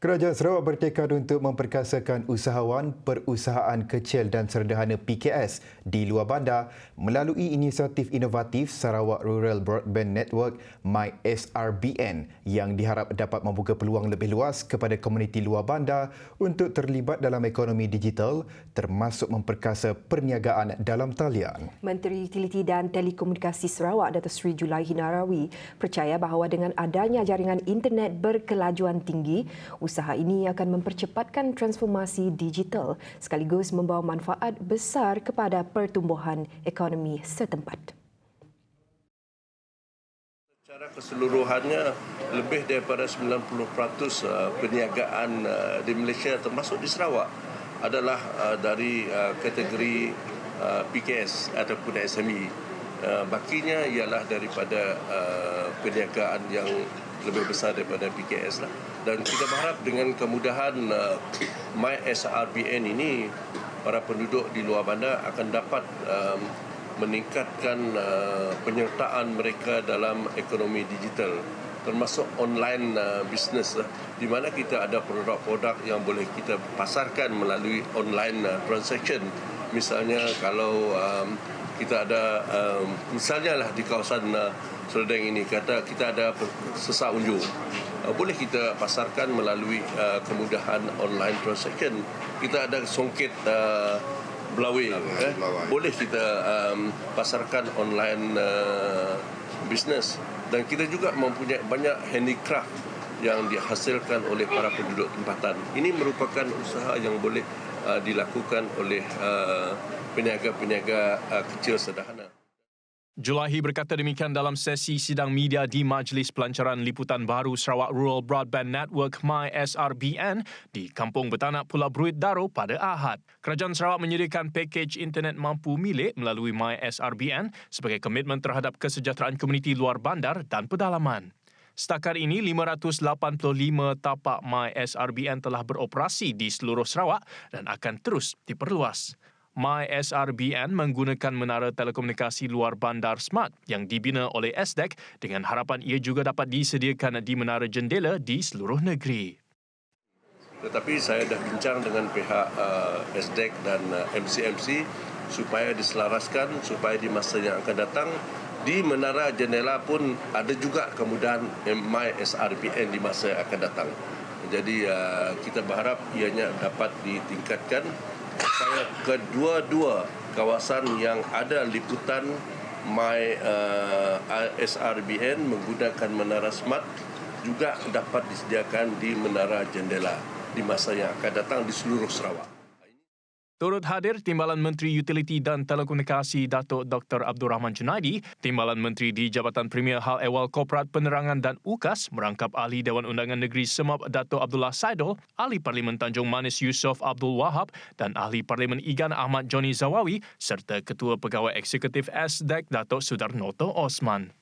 Kerajaan Sarawak bertekad untuk memperkasakan usahawan perusahaan kecil dan sederhana PKS di luar bandar melalui inisiatif inovatif Sarawak Rural Broadband Network MySRBN yang diharap dapat membuka peluang lebih luas kepada komuniti luar bandar untuk terlibat dalam ekonomi digital termasuk memperkasa perniagaan dalam talian. Menteri Utiliti dan Telekomunikasi Sarawak Datuk Seri Julaihi Narawi percaya bahawa dengan adanya jaringan internet berkelajuan tinggi, usaha ini akan mempercepatkan transformasi digital sekaligus membawa manfaat besar kepada pertumbuhan ekonomi setempat. Secara keseluruhannya, lebih daripada 90% perniagaan di Malaysia termasuk di Sarawak adalah dari kategori PKS ataupun SME. Bakinya ialah daripada perniagaan yang lebih besar daripada PKS lah. Dan kita berharap dengan kemudahan MySRBN ini, para penduduk di luar bandar akan dapat meningkatkan penyertaan mereka dalam ekonomi digital, termasuk online business lah, di mana kita ada produk-produk yang boleh kita pasarkan melalui online transaction. Misalnya kalau kita ada misalnya lah di kawasan Seredeng ini kata kita ada sesak unjuk, boleh kita pasarkan melalui kemudahan online transaction. Kita ada songket Belawai, boleh kita pasarkan online business. Dan kita juga mempunyai banyak handicraft yang dihasilkan oleh para penduduk tempatan. Ini merupakan usaha yang boleh dilakukan oleh peniaga-peniaga kecil sederhana. Julaihi berkata demikian dalam sesi sidang media di Majlis Pelancaran Liputan Baru Sarawak Rural Broadband Network MySRBN di Kampung Betanak Pulau Bruit Daro pada Ahad. Kerajaan Sarawak menyediakan pakej internet mampu milik melalui MySRBN sebagai komitmen terhadap kesejahteraan komuniti luar bandar dan pedalaman. Setakat ini, 585 tapak MySRBN telah beroperasi di seluruh Sarawak dan akan terus diperluas. MySRBN menggunakan menara telekomunikasi luar bandar smart yang dibina oleh SDEC dengan harapan ia juga dapat disediakan di menara jendela di seluruh negeri. Tetapi saya dah bincang dengan pihak SDEC dan MCMC supaya diselaraskan, supaya di masa yang akan datang di menara jendela pun ada juga kemudahan MySRBN di masa yang akan datang. Jadi kita berharap ianya dapat ditingkatkan supaya kedua-dua kawasan yang ada liputan MySRBN menggunakan menara smart juga dapat disediakan di menara jendela di masa yang akan datang di seluruh Sarawak. Turut hadir Timbalan Menteri Utiliti dan Telekomunikasi Datuk Dr. Abdul Rahman Junaidi, Timbalan Menteri di Jabatan Premier Hal Ehwal Korporat Penerangan dan UKAS, merangkap Ahli Dewan Undangan Negeri Semap Datuk Abdullah Saidul, Ahli Parlimen Tanjung Manis Yusof Abdul Wahab dan Ahli Parlimen Igan Ahmad Joni Zawawi serta Ketua Pegawai Eksekutif SDEC Datuk Sudarnoto Osman.